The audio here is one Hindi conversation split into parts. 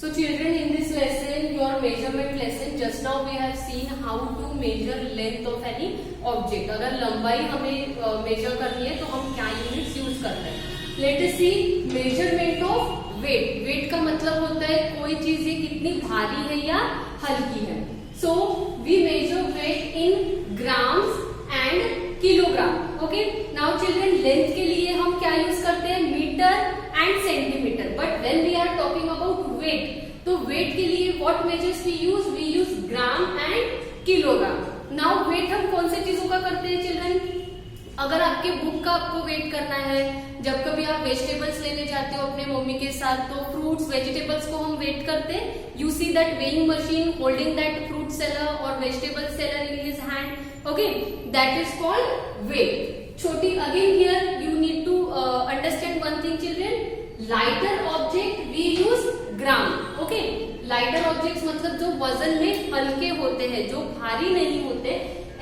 So children, in this lesson, your measurement lesson, just now we have seen how to measure length of any object. अगर लंबाई हमें measure करनी है तो हम क्या units use करते हैं. Let us see measurement of weight. Weight का मतलब होता है कोई चीज ये कितनी भारी है या हल्की है. So we measure weight in grams and kilogram. Okay. Now children, length के लिए हम क्या use करते हैं? Metre and centimetre. But when we are talking about weight, तो weight के लिए what measures we use? We use gram and kilogram. Now weight हम कौन से चीजों का करते हैं children? अगर आपके बुक का आपको वेट करना है, जब कभी आप वेजिटेबल्स लेने जाते हो अपने मम्मी के साथ, तो फ्रूट्स वेजिटेबल्स को हम वेट करते हैं. You see that weighing machine holding that fruit seller और vegetable seller in his hand. Okay, that is called weight. छोटी again here you need to understand one thing children. Lighter object we use gram. Okay, lighter objects मतलब जो वजन में हल्के होते हैं, जो भारी नहीं होते,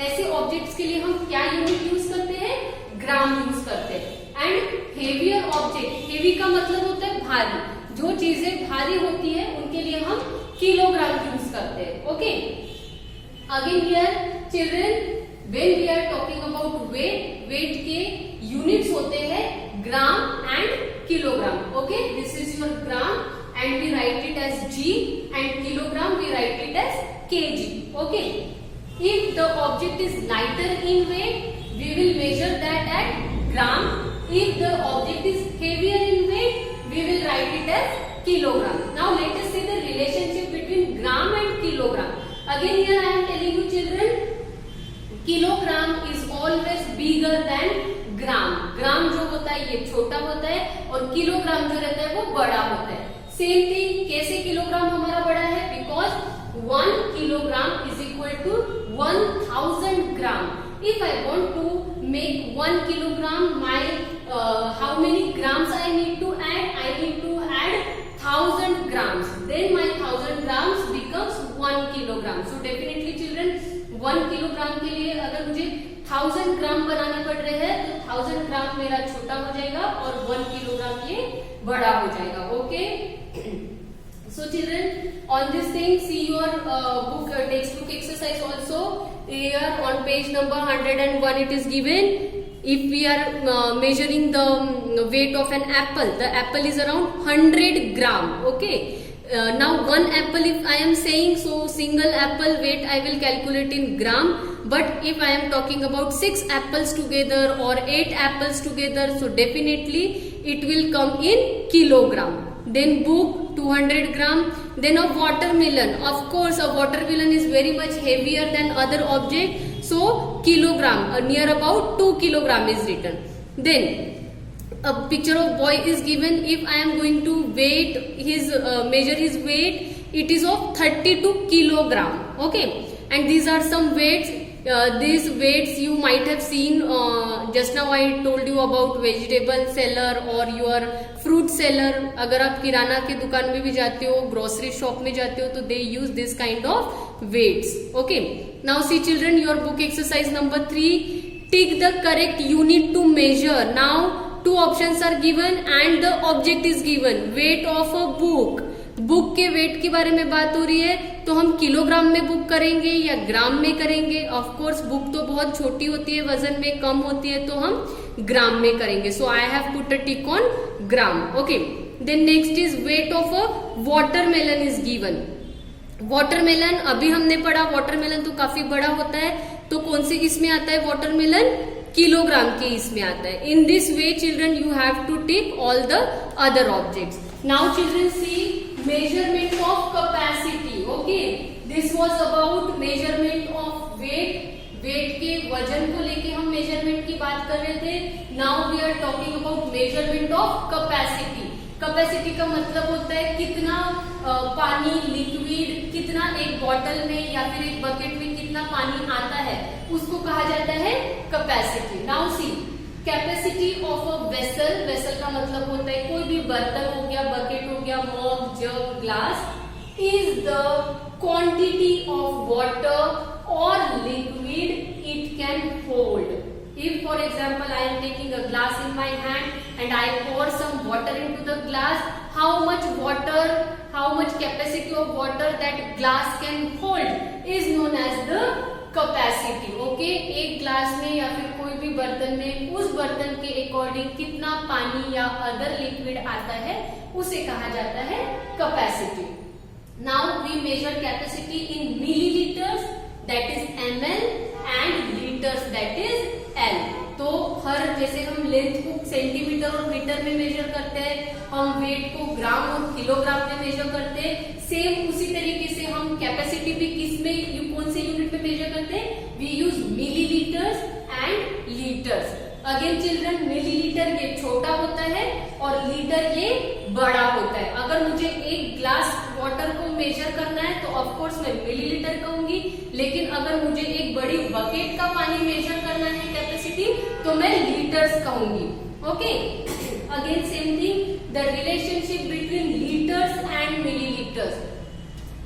ऐसे ऑब्जेक्ट्स के लिए हम क्या यूनिट यूज करते हैं? ग्राम यूज करते हैं. एंड हेवियर ऑब्जेक्ट, हेवी का मतलब होता है भारी, जो चीजें भारी होती है उनके लिए हम किलोग्राम यूज करते हैं. Okay, again here children, when we are talking about weight, weight के यूनिट्स होते हैं gram and kilogram. Okay, this is your gram and we write it as G and kilogram we write it as kg. Okay, if the object is lighter in weight, we will measure that at gram. If the object is heavier in weight, we will write it as kilogram. Now let us see the relationship between gram and kilogram. Again here I am telling you children, kilogram is always bigger than gram. gram जो होता है ये छोटा होता है और किलोग्राम जो रहता है वो बड़ा होता है. सेम थिंग, कैसे किलोग्राम हमारा बड़ा है? Because 1 kilogram is equal to 1000 gram. If I want to make 1 kilogram, my how many grams I need to add? I need to add 1000 grams. Then my 1000 grams becomes 1 kilogram. So definitely children, 1 kilogram के लिए अगर मुझे 1000 ग्राम बनाने पड़ रहे हैं तो 1000 ग्राम मेरा छोटा हो जाएगा और 1 किलोग्राम ये बड़ा हो जाएगा. Okay, so children, on this thing see your book textbook exercise also. Here on page number 101 it is given, if we are measuring the weight of an apple, the apple is around 100 gram. Okay, now one apple if I am saying, so single apple weight I will calculate in gram. But if I am talking about 6 apples together or 8 apples together, so definitely it will come in kilogram. Then book 200 gram. Then a watermelon, of course a watermelon is very much heavier than other object, so kilogram, near about 2 kilogram is written. Then a picture of boy is given. If I am going to weight his measure his weight, it is of 32 kilogram. Okay, and these are some weights. These weights you might have seen, just now I told you about vegetable seller or your fruit seller. अगर आप किराना की दुकान में भी जाते हो, ग्रोसरी शॉप में जाते हो, तो they use this kind of weights. Okay, now see children, your book exercise number 3, tick the correct unit to measure. Now 2 options are given and the object is given. Weight of a book. Book के वेट के बारे में बात हो रही है, तो हम किलोग्राम में बुक करेंगे या ग्राम में करेंगे? ऑफ कोर्स बुक तो बहुत छोटी होती है, वजन में कम होती है, तो हम ग्राम में करेंगे. So I have put a tick on gram. Okay, then next is weight of a watermelon is given. Watermelon अभी हमने पढ़ा, वाटरमेलन तो काफी बड़ा होता है, तो कौन से इसमें आता है वाटरमेलन? किलोग्राम के इसमें आता है. In this way children you have to tick all the other objects. Now children see measurement of capacity. Okay, this was about measurement of weight. Weight के वजन को लेके हम मेजरमेंट की बात कर रहे थे. Now we are talking about measurement of capacity. Capacity का मतलब होता है कितना पानी, लिक्विड, कितना एक बॉटल में या फिर एक बकेट में कितना पानी आता है, उसको कहा जाता है capacity. Now see capacity of a vessel. Vessel का मतलब होता है कोई भी बर्तन हो गया, बकेट हो गया, mug, jug, glass, is the quantity of water और liquid it can hold. If for example I am taking a glass in my hand and I pour some water into the glass, how much water, how much capacity of water that glass can hold is known as the capacity. Okay, एक ग्लास में या फिर कोई भी बर्तन में उस बर्तन के अकॉर्डिंग कितना पानी या अदर लिक्विड आता है उसे कहा जाता है capacity. Now we measure capacity in milliliters, that is ml, and liters, that is L. तो हर जैसे हम लेंथ को सेंटीमीटर और मीटर में मेजर करते हैं, हम वेट को ग्राम और किलोग्राम में मेजर करते हैं, सेम उसी तरीके से हम कैपेसिटी भी किस में, कौन से यूनिट में मेजर करते हैं? We use millilitres and litres. Again children, millilitre ये छोटा होता है और लीटर ये बड़ा होता है. अगर मुझे एक ग्लास वाटर को मेजर करना है तो ऑफ कोर्स मैं मिलीलीटर कहूंगी, लेकिन अगर मुझे एक बड़ी बकेट का पानी मेजर करना है कैपेसिटी तो मैं लीटर्स कहूंगी. Okay, again same thing, the relationship between litres and millilitres.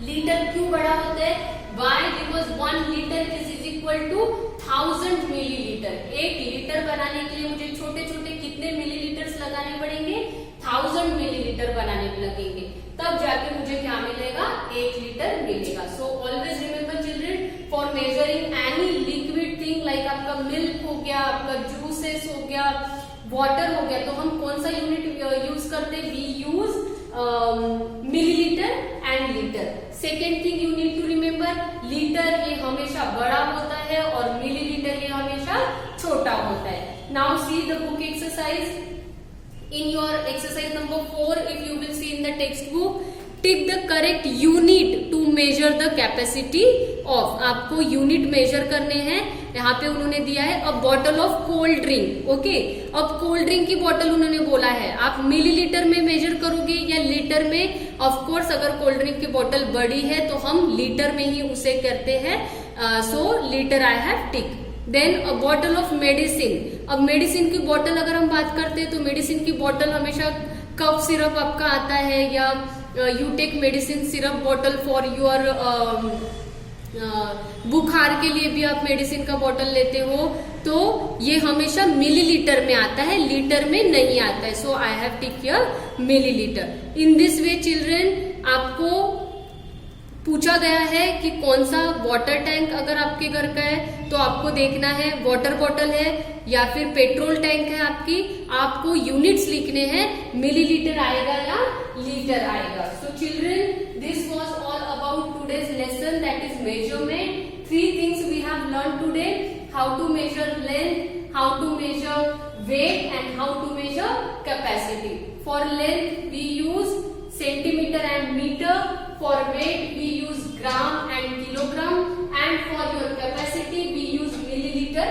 Litre क्यों बड़ा होता है? Why? Because 1 litre is equal to 1000 millilitre. एक लीटर बनाने के लिए मुझे छोटे छोटे कितने मिलीलीटर्स लगाने पड़ेंगे? 1000 मिलीलीटर बनाने में लगेंगे, तब जाके मुझे क्या मिलेगा? 1 लीटर मिलेगा. So always remember children, for measuring any liquid thing like आपका मिल्क हो गया, आपका जूसेस हो गया, वाटर हो गया, तो हम कौन सा यूनिट यूज करते हैं? We use millilitre and litre. Second thing you need to remember, litre ये हमेशा बड़ा होता है और मिलीलीटर ये हमेशा छोटा होता है. Now see the book exercise. In your exercise number 4, if you will see in the textbook, tick the correct unit to measure the capacity of. आपको यूनिट मेजर करने हैं. यहाँ पे उन्होंने दिया है a bottle of cold drink. ओके, अब कोल्ड ड्रिंक की बॉटल उन्होंने बोला है, आप मिलीलीटर में मेजर करोगे या लीटर में? ऑफ कोर्स अगर कोल्ड ड्रिंक की बॉटल बड़ी है तो हम लीटर में ही उसे करते हैं. So litre I have tick. Then a bottle of medicine. अब मेडिसिन की बॉटल अगर हम बात करते हैं तो मेडिसिन की बॉटल हमेशा कफ सिरप आपका आता है, या you take medicine syrup bottle for your बुखार के लिए भी आप मेडिसिन का बॉटल लेते हो, तो ये हमेशा मिलीलीटर में आता है, लीटर में नहीं आता है. So I have tick here millilitre. In this way children, आपको पूछा गया है कि कौन सा वाटर टैंक अगर आपके घर का है तो आपको देखना है वाटर बॉटल है या फिर पेट्रोल टैंक है आपकी. आपको यूनिट्स लिखने हैं, मिलीलीटर आएगा या लीटर आएगा. So children, this was all about today's lesson, that is measurement. 3 things we have learn today: how to measure length, how to measure weight and how to measure capacity. For length we use centimeter and meter, for weight we use gram and kilogram, and for your capacity we use milliliter